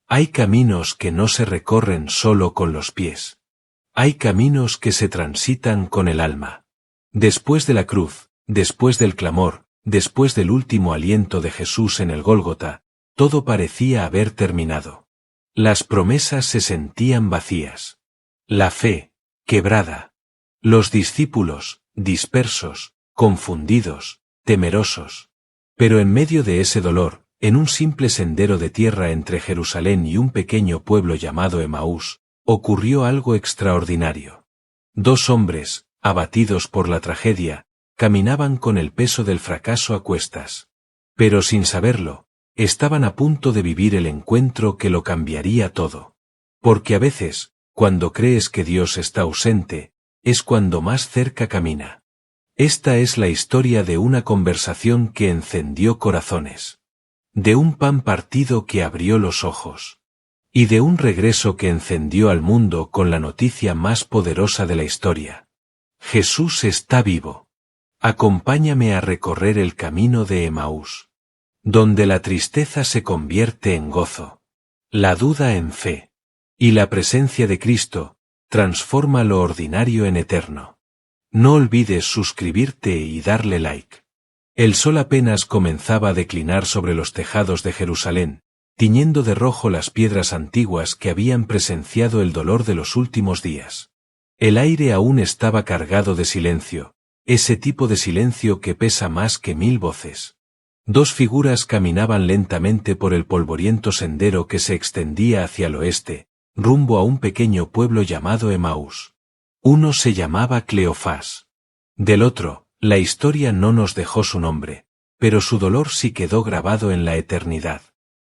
Hay caminos que no se recorren solo con los pies. Hay caminos que se transitan con el alma. Después de la cruz, después del clamor, después del último aliento de Jesús en el Gólgota, todo parecía haber terminado. Las promesas se sentían vacías. La fe, quebrada. Los discípulos, dispersos, confundidos, temerosos. Pero en medio de ese dolor, en un simple sendero de tierra entre Jerusalén y un pequeño pueblo llamado Emaús, ocurrió algo extraordinario. Dos hombres, abatidos por la tragedia, caminaban con el peso del fracaso a cuestas. Pero sin saberlo, estaban a punto de vivir el encuentro que lo cambiaría todo. Porque a veces, cuando crees que Dios está ausente, es cuando más cerca camina. Esta es la historia de una conversación que encendió corazones. De un pan partido que abrió los ojos. Y de un regreso que encendió al mundo con la noticia más poderosa de la historia. Jesús está vivo. Acompáñame a recorrer el camino de Emaús. Donde la tristeza se convierte en gozo. La duda en fe. Y la presencia de Cristo transforma lo ordinario en eterno. No olvides suscribirte y darle like. El sol apenas comenzaba a declinar sobre los tejados de Jerusalén, tiñendo de rojo las piedras antiguas que habían presenciado el dolor de los últimos días. El aire aún estaba cargado de silencio, ese tipo de silencio que pesa más que 1000 voces. Dos figuras caminaban lentamente por el polvoriento sendero que se extendía hacia el oeste, rumbo a un pequeño pueblo llamado Emaús. Uno se llamaba Cleofás. Del otro, la historia no nos dejó su nombre, pero su dolor sí quedó grabado en la eternidad.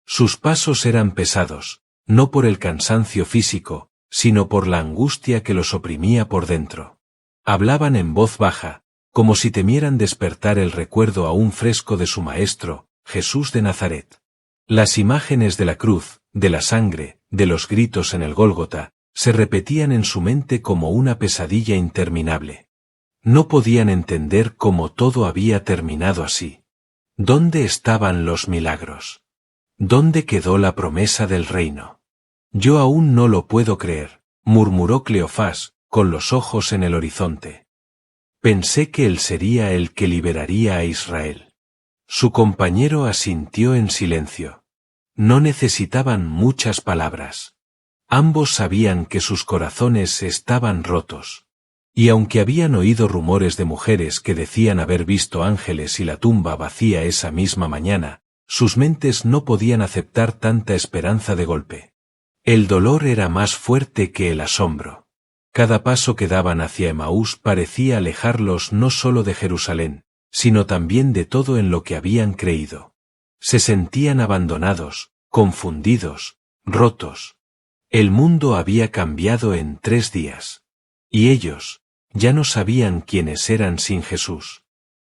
Sus pasos eran pesados, no por el cansancio físico, sino por la angustia que los oprimía por dentro. Hablaban en voz baja, como si temieran despertar el recuerdo aún fresco de su maestro, Jesús de Nazaret. Las imágenes de la cruz, de la sangre, de los gritos en el Gólgota, se repetían en su mente como una pesadilla interminable. No podían entender cómo todo había terminado así. ¿Dónde estaban los milagros? ¿Dónde quedó la promesa del reino? Yo aún no lo puedo creer, murmuró Cleofás, con los ojos en el horizonte. Pensé que él sería el que liberaría a Israel. Su compañero asintió en silencio. No necesitaban muchas palabras. Ambos sabían que sus corazones estaban rotos. Y aunque habían oído rumores de mujeres que decían haber visto ángeles y la tumba vacía esa misma mañana, sus mentes no podían aceptar tanta esperanza de golpe. El dolor era más fuerte que el asombro. Cada paso que daban hacia Emaús parecía alejarlos no solo de Jerusalén, sino también de todo en lo que habían creído. Se sentían abandonados, confundidos, rotos. El mundo había cambiado en 3 días. Y ellos, ya no sabían quiénes eran sin Jesús.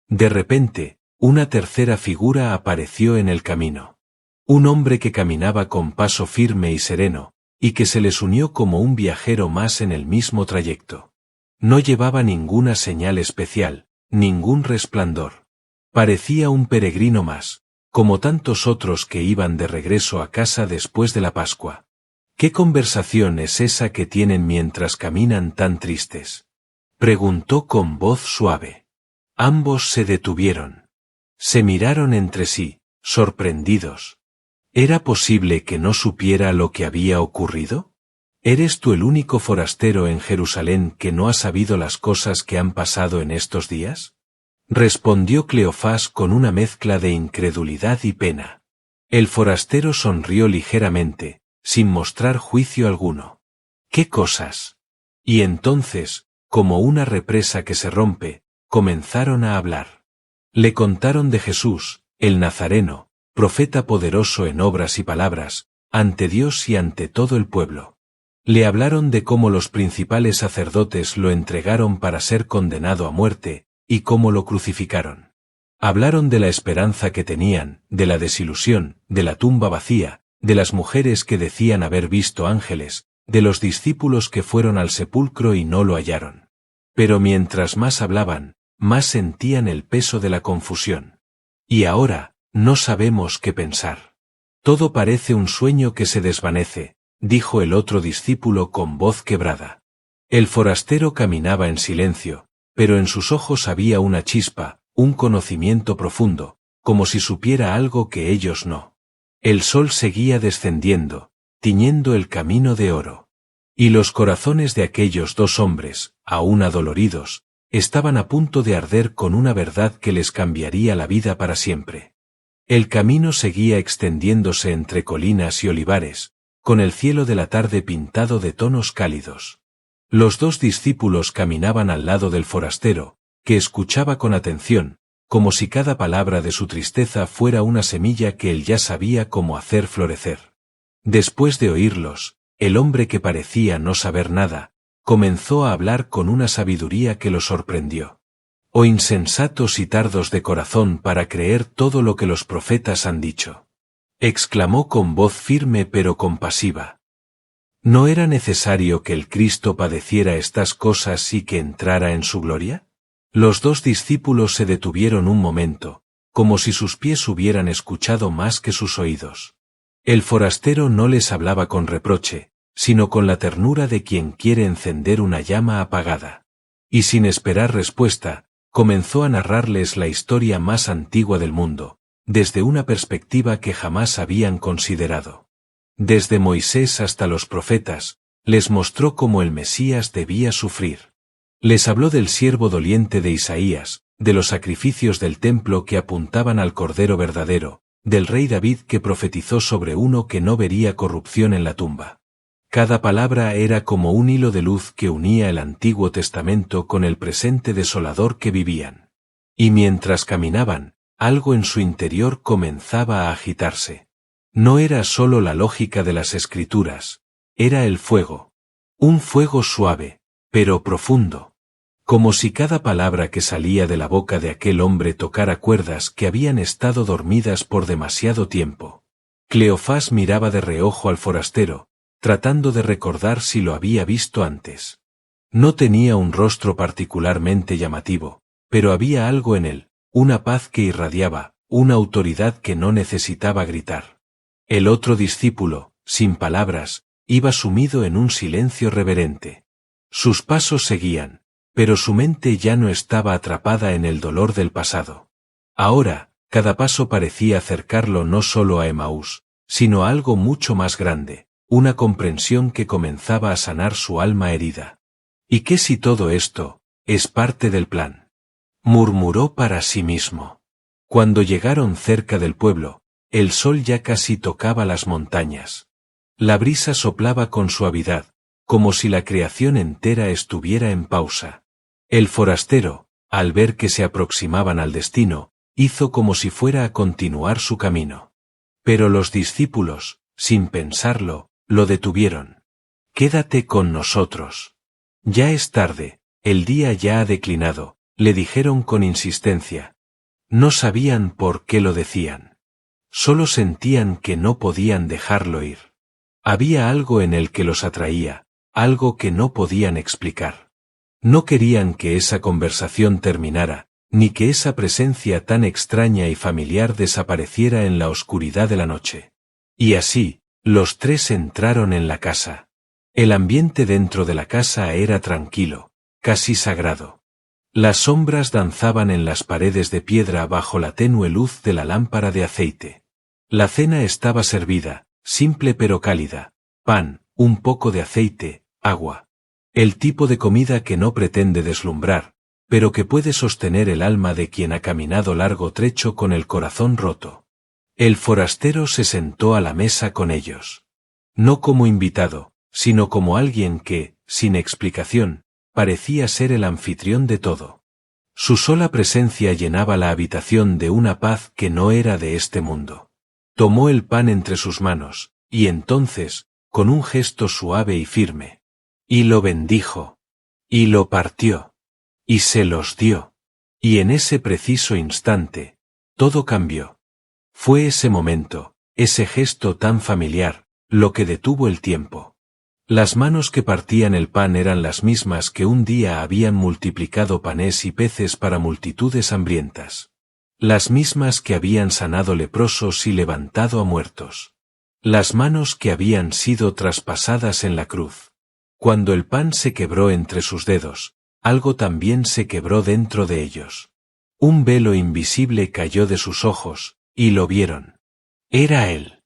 De repente, una tercera figura apareció en el camino. Un hombre que caminaba con paso firme y sereno, y que se les unió como un viajero más en el mismo trayecto. No llevaba ninguna señal especial, ningún resplandor. Parecía un peregrino más, como tantos otros que iban de regreso a casa después de la Pascua. ¿Qué conversación es esa que tienen mientras caminan tan tristes? Preguntó con voz suave. Ambos se detuvieron. Se miraron entre sí, sorprendidos. ¿Era posible que no supiera lo que había ocurrido? ¿Eres tú el único forastero en Jerusalén que no ha sabido las cosas que han pasado en estos días? Respondió Cleofás con una mezcla de incredulidad y pena. El forastero sonrió ligeramente, sin mostrar juicio alguno. ¿Qué cosas? Y entonces, como una represa que se rompe, comenzaron a hablar. Le contaron de Jesús, el Nazareno, profeta poderoso en obras y palabras, ante Dios y ante todo el pueblo. Le hablaron de cómo los principales sacerdotes lo entregaron para ser condenado a muerte, y cómo lo crucificaron. Hablaron de la esperanza que tenían, de la desilusión, de la tumba vacía, de las mujeres que decían haber visto ángeles, de los discípulos que fueron al sepulcro y no lo hallaron. Pero mientras más hablaban, más sentían el peso de la confusión. Y ahora, no sabemos qué pensar. Todo parece un sueño que se desvanece, dijo el otro discípulo con voz quebrada. El forastero caminaba en silencio, pero en sus ojos había una chispa, un conocimiento profundo, como si supiera algo que ellos no. El sol seguía descendiendo, tiñendo el camino de oro. Y los corazones de aquellos dos hombres, aún adoloridos, estaban a punto de arder con una verdad que les cambiaría la vida para siempre. El camino seguía extendiéndose entre colinas y olivares, con el cielo de la tarde pintado de tonos cálidos. Los dos discípulos caminaban al lado del forastero, que escuchaba con atención, como si cada palabra de su tristeza fuera una semilla que él ya sabía cómo hacer florecer. Después de oírlos, el hombre que parecía no saber nada, comenzó a hablar con una sabiduría que lo sorprendió. «Oh insensatos y tardos de corazón para creer todo lo que los profetas han dicho», exclamó con voz firme pero compasiva. ¿No era necesario que el Cristo padeciera estas cosas y que entrara en su gloria? Los dos discípulos se detuvieron un momento, como si sus pies hubieran escuchado más que sus oídos. El forastero no les hablaba con reproche, sino con la ternura de quien quiere encender una llama apagada. Y sin esperar respuesta, comenzó a narrarles la historia más antigua del mundo, desde una perspectiva que jamás habían considerado. Desde Moisés hasta los profetas, les mostró cómo el Mesías debía sufrir. Les habló del siervo doliente de Isaías, de los sacrificios del templo que apuntaban al Cordero verdadero, del rey David que profetizó sobre uno que no vería corrupción en la tumba. Cada palabra era como un hilo de luz que unía el Antiguo Testamento con el presente desolador que vivían. Y mientras caminaban, algo en su interior comenzaba a agitarse. No era solo la lógica de las Escrituras, era el fuego. Un fuego suave, pero profundo. Como si cada palabra que salía de la boca de aquel hombre tocara cuerdas que habían estado dormidas por demasiado tiempo. Cleofás miraba de reojo al forastero, tratando de recordar si lo había visto antes. No tenía un rostro particularmente llamativo, pero había algo en él, una paz que irradiaba, una autoridad que no necesitaba gritar. El otro discípulo, sin palabras, iba sumido en un silencio reverente. Sus pasos seguían, pero su mente ya no estaba atrapada en el dolor del pasado. Ahora, cada paso parecía acercarlo no solo a Emaús, sino a algo mucho más grande, una comprensión que comenzaba a sanar su alma herida. ¿Y qué si todo esto es parte del plan?, murmuró para sí mismo. Cuando llegaron cerca del pueblo, el sol ya casi tocaba las montañas. La brisa soplaba con suavidad, como si la creación entera estuviera en pausa. El forastero, al ver que se aproximaban al destino, hizo como si fuera a continuar su camino. Pero los discípulos, sin pensarlo, lo detuvieron. «Quédate con nosotros. Ya es tarde, el día ya ha declinado», le dijeron con insistencia. No sabían por qué lo decían. Solo sentían que no podían dejarlo ir. Había algo en él que los atraía, algo que no podían explicar. No querían que esa conversación terminara, ni que esa presencia tan extraña y familiar desapareciera en la oscuridad de la noche. Y así, los tres entraron en la casa. El ambiente dentro de la casa era tranquilo, casi sagrado. Las sombras danzaban en las paredes de piedra bajo la tenue luz de la lámpara de aceite. La cena estaba servida, simple pero cálida: pan, un poco de aceite, agua. El tipo de comida que no pretende deslumbrar, pero que puede sostener el alma de quien ha caminado largo trecho con el corazón roto. El forastero se sentó a la mesa con ellos. No como invitado, sino como alguien que, sin explicación, parecía ser el anfitrión de todo. Su sola presencia llenaba la habitación de una paz que no era de este mundo. Tomó el pan entre sus manos, y entonces, con un gesto suave y firme, y lo bendijo, y lo partió, y se los dio. Y en ese preciso instante, todo cambió. Fue ese momento, ese gesto tan familiar, lo que detuvo el tiempo. Las manos que partían el pan eran las mismas que un día habían multiplicado panes y peces para multitudes hambrientas. Las mismas que habían sanado leprosos y levantado a muertos. Las manos que habían sido traspasadas en la cruz. Cuando el pan se quebró entre sus dedos, algo también se quebró dentro de ellos. Un velo invisible cayó de sus ojos, y lo vieron. Era Él.